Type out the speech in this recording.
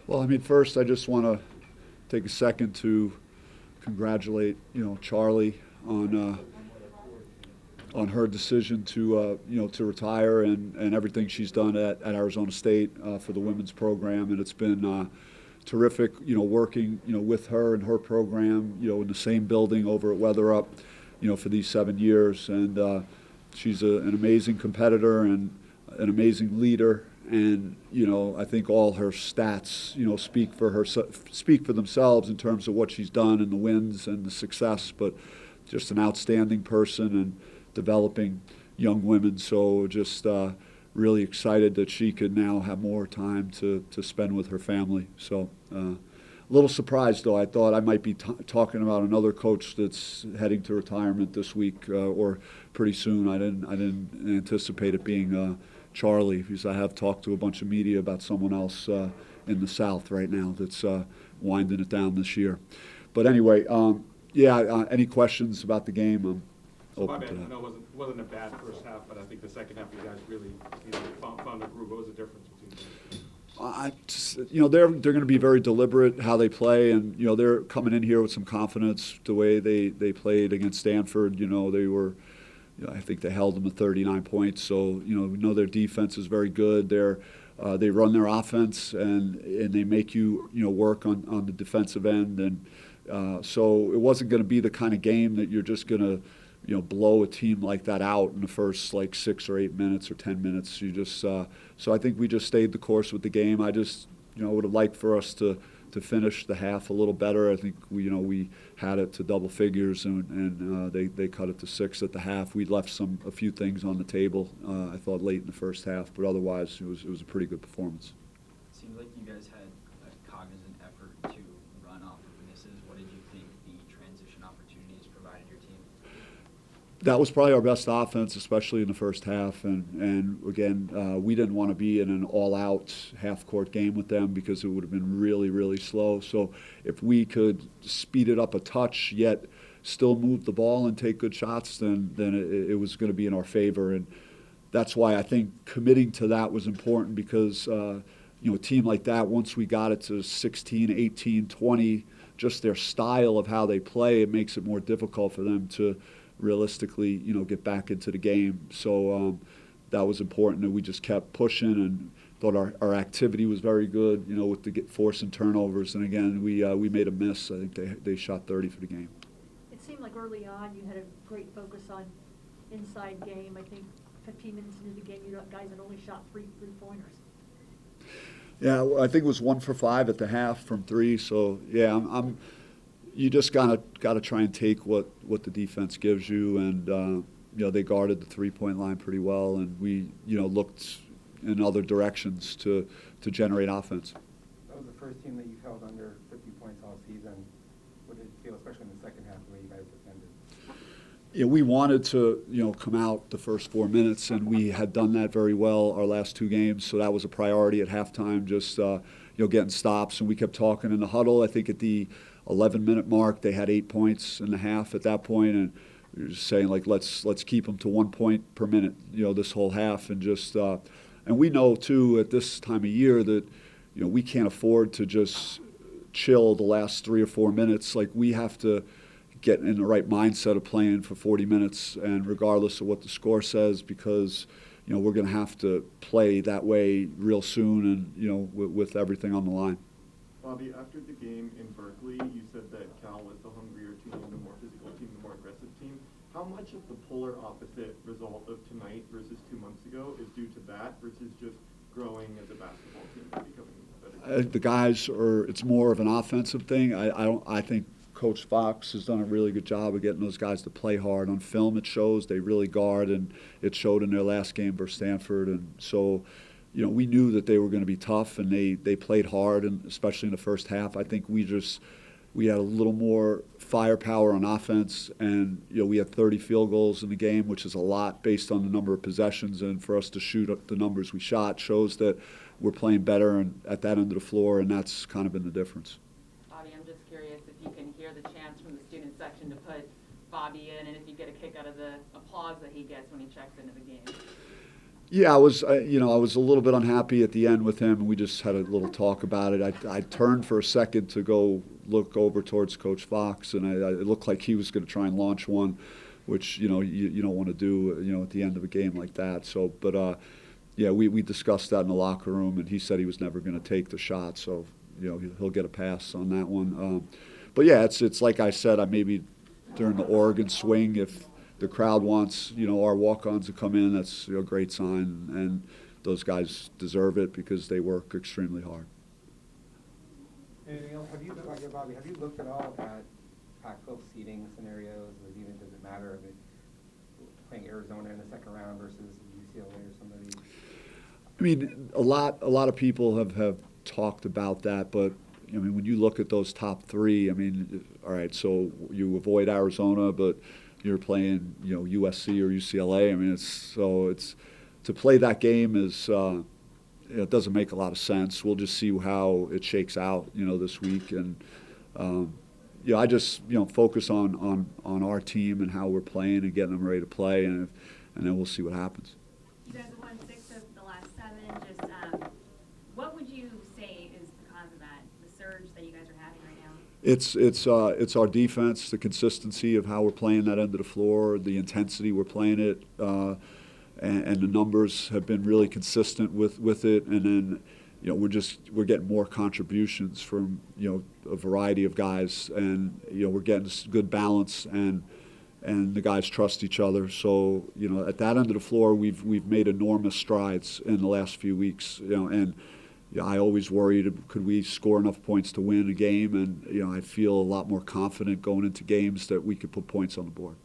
Well, I mean, first, I just want to take a second to congratulate, Charlie on her decision to, to retire and everything she's done at Arizona State for the women's program. And it's been terrific, working, with her and her program, in the same building over at Weatherup, for these 7 years. And she's an amazing competitor and an amazing leader. And I think all her stats, speak for themselves in terms of what she's done and the wins and the success. But just an outstanding person and developing young women. So just really excited that she could now have more time to spend with her family. So a little surprised, though. I thought I might be talking about another coach that's heading to retirement this week or pretty soon. I didn't anticipate it being Charlie, because I have talked to a bunch of media about someone else in the South right now that's winding it down this year. But anyway, any questions about the game? I'm My open bad. to I that. know it wasn't a bad first half, but I think the second half you guys really found a groove. What was the difference between them? They're going to be very deliberate how they play, and they're coming in here with some confidence. The way they played against Stanford, they were. I think they held them to 39 points. So we know their defense is very good. They run their offense and they make you work on the defensive end, and so it wasn't going to be the kind of game that you're just going to blow a team like that out in the first like 6 or 8 minutes or 10 minutes. You just so I think we just stayed the course with the game. I just would have liked for us to finish the half a little better. I think we had it to double figures, and they cut it to 6 at the half. We left a few things on the table, I thought, late in the first half, but otherwise it was a pretty good performance. It seemed like you guys had a cognizant effort to run off of misses. What did you think the transition opportunities provided your team? That was probably our best offense, especially in the first half. And again, we didn't want to be in an all-out half-court game with them because it would have been really, really slow. So if we could speed it up a touch, yet still move the ball and take good shots, then it was going to be in our favor. And that's why I think committing to that was important, because a team like that, once we got it to 16, 18, 20, just their style of how they play, it makes it more difficult for them to realistically, get back into the game. So that was important, that we just kept pushing, and thought our activity was very good, with the forcing turnovers. And again, we made a miss. I think they shot 30 for the game. It seemed like early on you had a great focus on inside game. I think 15 minutes into the game, you guys had only shot 3 3-pointers. Yeah, well, I think it was 1 for 5 at the half from 3. So yeah, you just gotta try and take what the defense gives you, and they guarded the 3-point line pretty well, and we looked in other directions to generate offense. That was the first team that you've held under 50 points all season. What did it feel, especially in the second half, the way you guys defended? Yeah, we wanted to come out the first 4 minutes, and we had done that very well our last 2 games. So that was a priority at halftime, just getting stops, and we kept talking in the huddle. I think at the 11-minute mark, they had 8 points in the half at that point, and we were just saying, like, let's keep them to 1 point per minute, this whole half, and just and we know too at this time of year that we can't afford to just chill the last 3 or 4 minutes. Like, we have to get in the right mindset of playing for 40 minutes, and regardless of what the score says, because we're going to have to play that way real soon, and with everything on the line. Bobby, after the game in Berkeley, you said that Cal was the hungrier team, the more physical team, the more aggressive team. How much of the polar opposite result of tonight versus 2 months ago is due to that versus just growing as a basketball team and becoming better? The guys it's more of an offensive thing. I think Coach Fox has done a really good job of getting those guys to play hard. On film, it shows they really guard, and it showed in their last game versus Stanford. And so, we knew that they were going to be tough, and they played hard, and especially in the first half. I think we had a little more firepower on offense, and we had 30 field goals in the game, which is a lot based on the number of possessions. And for us to shoot up the numbers we shot shows that we're playing better and at that end of the floor, and that's kind of been the difference. Bobby, I'm just curious if you can hear the chants from the student section to put Bobby in, and if you get a kick out of the applause that he gets when he checks into the game. Yeah, I was, I was a little bit unhappy at the end with him, and we just had a little talk about it. I turned for a second to go look over towards Coach Fox, and it looked like he was going to try and launch one, which, you don't want to do, at the end of a game like that. So, but, yeah, we discussed that in the locker room, and he said he was never going to take the shot, so, he'll get a pass on that one. But, yeah, it's like I said, maybe during the Oregon swing, if the crowd wants, our walk-ons to come in, that's a great sign, and those guys deserve it because they work extremely hard. Anything else? Bobby, have you looked at all at Pac-12 seeding scenarios? Or even does it matter if it's playing Arizona in the second round versus UCLA or somebody? I mean, a lot of people have talked about that, but when you look at those top three, all right, so you avoid Arizona, but you're playing, USC or UCLA. It's to play that game is it doesn't make a lot of sense. We'll just see how it shakes out, this week, and I just focus on our team and how we're playing and getting them ready to play, and then we'll see what happens. You guys have won 6 of the last 7. Just what would you say is the cause of that, the surge that you guys are having right now? It's our defense, the consistency of how we're playing that end of the floor, the intensity we're playing it, and the numbers have been really consistent with it. And then, we're getting more contributions from a variety of guys, and we're getting good balance, and the guys trust each other. So at that end of the floor, we've made enormous strides in the last few weeks. And I always worried, could we score enough points to win a game? And I feel a lot more confident going into games that we could put points on the board.